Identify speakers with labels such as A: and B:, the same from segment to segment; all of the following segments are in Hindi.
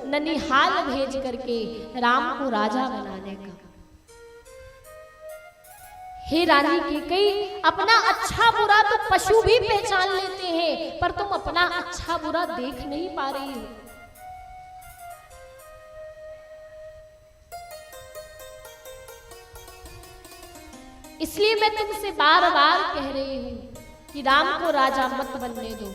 A: ननिहाल भेज करके राम को राजा बनाने का। हे रानी कैकेयी, अपना अच्छा बुरा तो पशु भी पहचान लेते हैं, पर तुम अपना अच्छा बुरा देख नहीं पा रही हो। इसलिए मैं तुमसे बार बार कह रही हूं कि राम को राजा मत बनने दो।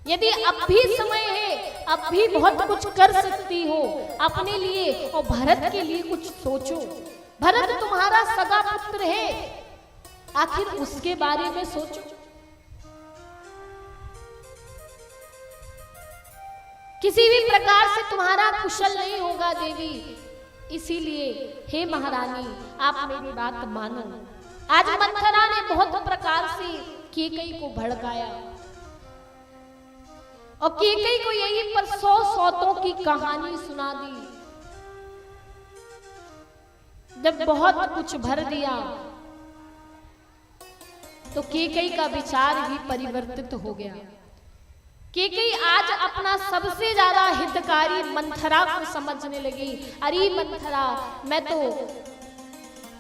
A: यदि अब भी समय है, अब भी बहुत कुछ कर सकती हो अपने लिए और भरत के लिए कुछ सोचो। भरत तुम्हारा सगा पुत्र है, आखिर उसके बारे में सोचो। किसी भी प्रकार से तुम्हारा कुशल नहीं होगा देवी, इसीलिए हे महारानी आप मेरी बात मानो। आज मंथरा ने बहुत प्रकार से कैकेयी को भड़काया और कैकेयी को यहीं पर 100 सौतों की कहानी सुना दी। जब बहुत कुछ भर दिया तो कैकेयी का विचार भी परिवर्तित हो गया। कैकेयी आज अपना सबसे ज्यादा हितकारी मंथरा को समझने लगी। अरे मंथरा, मैं तो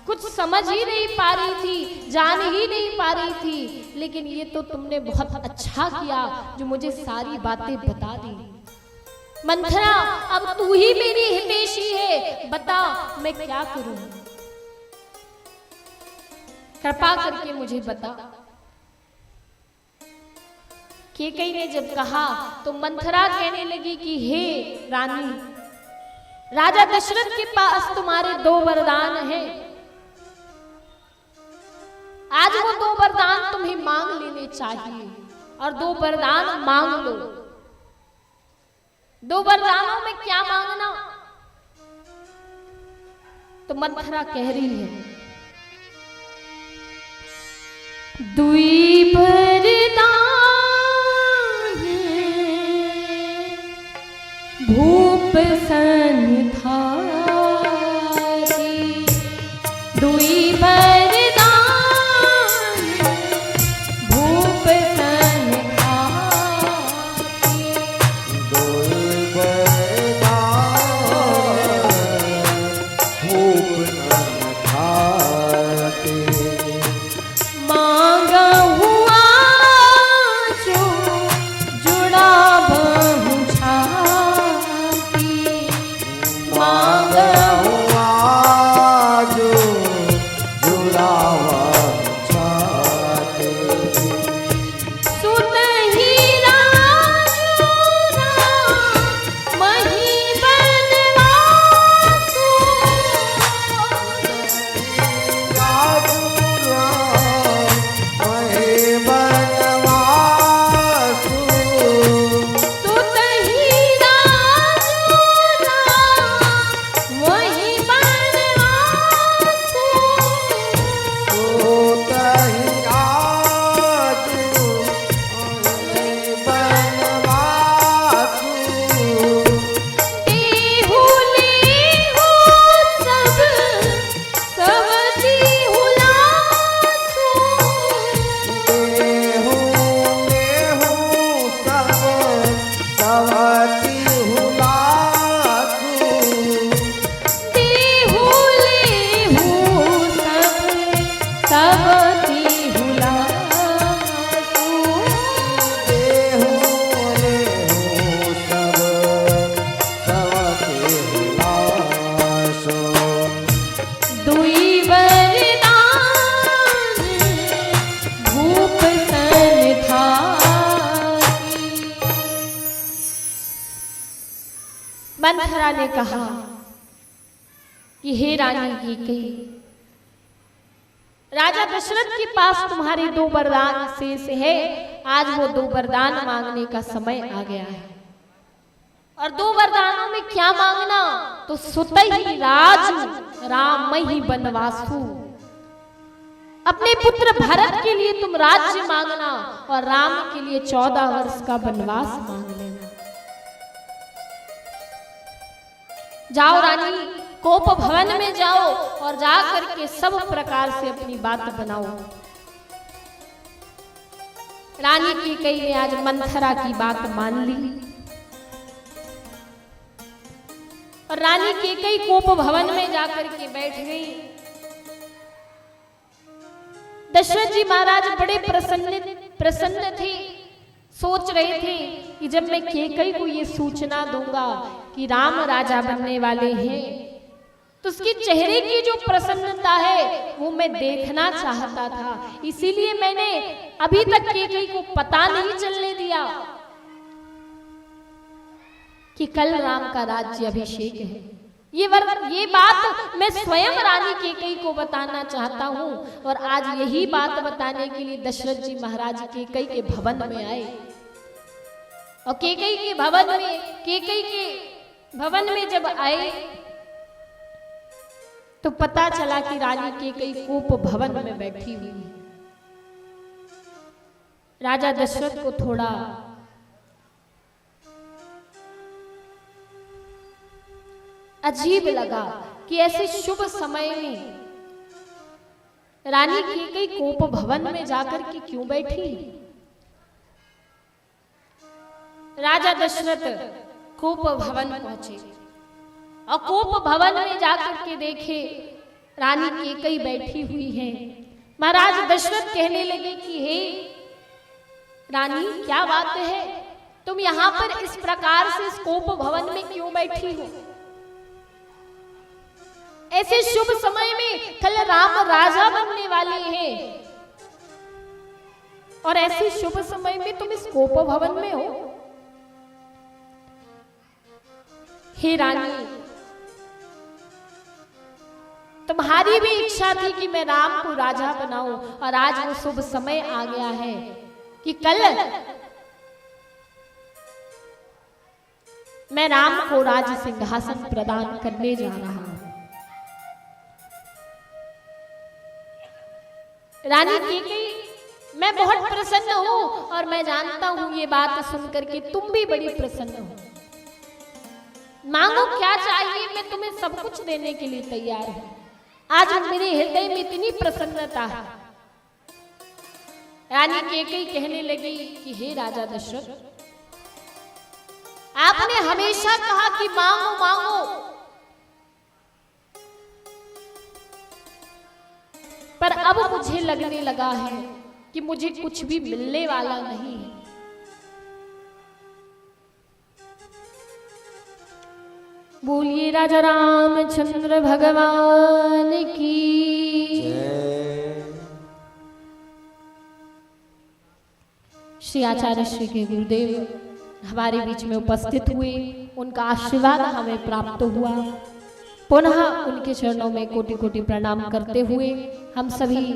A: कुछ समझ ही नहीं पा रही थी, जान ही नहीं पा रही थी, लेकिन ये तो तुमने बहुत अच्छा किया जो मुझे सारी बातें बता दी। मंथरा, अब तू ही मेरी हितैषी है, बता मैं क्या करूं, कृपा करके मुझे बता। कैकेयी ने जब कहा तो मंथरा कहने लगी कि हे रानी, राजा दशरथ के पास तुम्हारे 2 वरदान हैं। आज वो 2 वरदान तुम्हें मांग लेने चाहिए और 2 वरदान मांग लो। 2 वरदानों में क्या मांगना? तो मंथरा कह रही है, दुई वरदान भूप सन थारी, दुई वरदान भूप सन थारी,
B: दुई वरदान भूप सन थारी,
A: मांगा हुआ जो जुड़ा बहु छाती, मांगा
B: हुआ जो जुड़ा छाते,
A: सुत ही राजूरा मही बनवासु,
B: राजूरा मही बनवासु,
A: सुत ही राजूरा मही बनवासु,
B: सोत ही राजू मही बनवासु,
A: देहु लेहु सब सवती हुलासु,
B: देहु लेहु सब सवती हुलासु,
A: देहु लेहु सब सवती हुलासु,
B: देहु लेहु सब सवती हुलासु,
A: दुई वरदान भूप सन थारी। मंथरा ने कहा कि हे रानी कैकेयी, राजा दशरथ के पास तुम्हारे 2 वरदान शेष है। आज वो 2 वरदान मांगने का समय आ गया है। और 2 वरदानों में क्या मांगना? तो सुतहि राजू रामहि बनवासु, अपने पुत्र भरत के लिए तुम राज्य मांगना और राम के लिए 14 वर्ष का वनवास मांग लेना। जाओ रानी, कोप भवन में जाओ और जा करके सब प्रकार से अपनी बात बनाओ। रानी कैकेयी ने आज मंथरा की बात मान ली। और रानी कैकेयी कोप भवन में जाकर के बैठ गई। दशरथ जी महाराज बड़े प्रसन्न थे, सोच रहे थे कि जब मैं कैकेयी को ये सूचना दूंगा कि राम राजा बनने वाले हैं, तो उसके चेहरे की जो प्रसन्नता है वो मैं देखना चाहता था। इसीलिए मैंने अभी तक कैकेयी को पता नहीं चलने दिया कि कल राम का राज्य अभिषेक है। ये बात मैं स्वयं रानी कैकेयी को बताना चाहता हूं। और आज यही बात बताने के लिए दशरथ जी महाराज कैकेयी के भवन में आए। और कैकेयी के भवन में जब आए तो पता चला कि रानी कैकेयी कोप भवन में बैठी हुई है। राजा दशरथ को थोड़ा अजीब लगा कि ऐसे शुभ समय में रानी कैकेयी कोप भवन में जाकर के क्यों बैठी। राजा दशरथ कोप भवन पहुंचे और कोप भवन में जाकर के देखे रानी कैकेयी बैठी हुई है। महाराज दशरथ कहने लगे कि हे रानी, क्या बात है, तुम यहाँ पर इस प्रकार से इस कोप भवन में क्यों बैठी हो? ऐसे शुभ समय में कल राम राजा बनने वाले हैं और ऐसे शुभ समय में तुम इस कोप भवन में हो। हे रानी, तुम्हारी भी इच्छा थी कि मैं राम को राजा बनाऊं और आज वो शुभ समय आ गया है कि कल मैं राम को राज सिंहासन प्रदान करने जा रहा हूं। रानी कैकेयी, मैं बहुत प्रसन्न हूं और मैं जानता हूं ये बात सुनकर के तुम भी बड़ी प्रसन्न हो। मांगो क्या चाहिए, मैं तुम्हें सब कुछ देने के लिए तैयार हूं। आज मेरे हृदय में इतनी प्रसन्नता है। रानी कैकेयी कहने लगी कि हे राजा दशरथ, आपने हमेशा कहा कि मांगो मांगो, पर अब मुझे लगने लगा है कि मुझे कुछ भी मिलने वाला नहीं है। बोलिए राजा रामचंद्र भगवान की। श्री आचार्य श्री के गुरुदेव हमारे बीच में उपस्थित हुए, उनका आशीर्वाद हमें प्राप्त हुआ। पुनः उनके चरणों में कोटि कोटि प्रणाम करते हुए हम सभी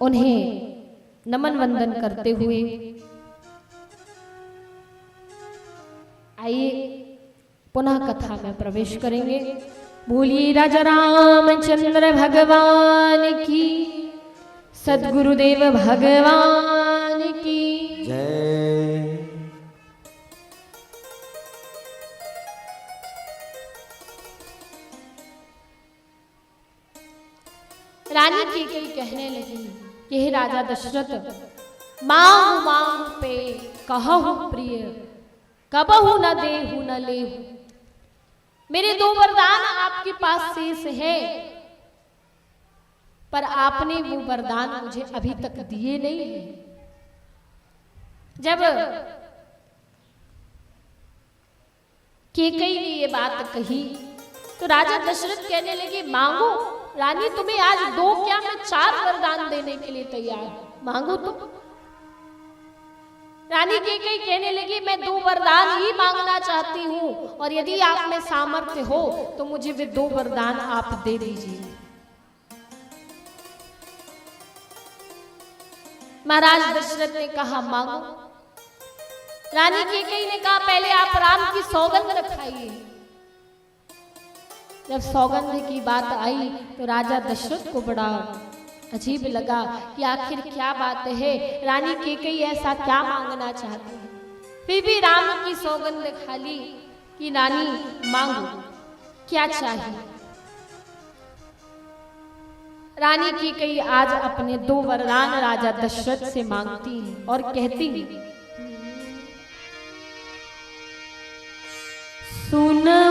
A: उन्हें नमन वंदन करते हुए आइए पुनः कथा में प्रवेश करेंगे। बोलिए राजा रामचंद्र भगवान की, सद्गुरुदेव भगवान की
B: जय।
A: रानी कैकेयी कहने लगी कि हे राजा दशरथ, मांग मांग पे कहूं प्रिय, कबहू न देहू न लेहू। मेरे दो वरदान आपके पास शेष है, पर आपने वो वरदान मुझे अभी तक दिए नहीं है। जब कैकेयी ने ये बात कही तो राजा दशरथ कहने लगे, मांगो रानी, तुम्हें आज 2 क्या मैं 4 वरदान देने के लिए तैयार हूं, मांगो तुम। रानी कैकेयी कहने लगी, मैं 2 वरदान ही मांगना चाहती हूं और यदि आप में सामर्थ्य हो तो मुझे वे 2 वरदान आप दे दीजिए। महाराज दशरथ ने कहा, मांगो। रानी कैकेयी ने कहा, पहले आप राम की सौगंध रखाइए। जब सौगंध की बात आई तो राजा दशरथ को बड़ा अजीब लगा कि आखिर क्या बात है, रानी कैकेयी ऐसा क्या मांगना चाहती है। फिर भी राम की सौगंध खा ली कि रानी मांगो, क्या चाहिए। रानी कैकेयी आज अपने 2 वरदान राजा दशरथ से मांगती है और कहती है,
B: सुना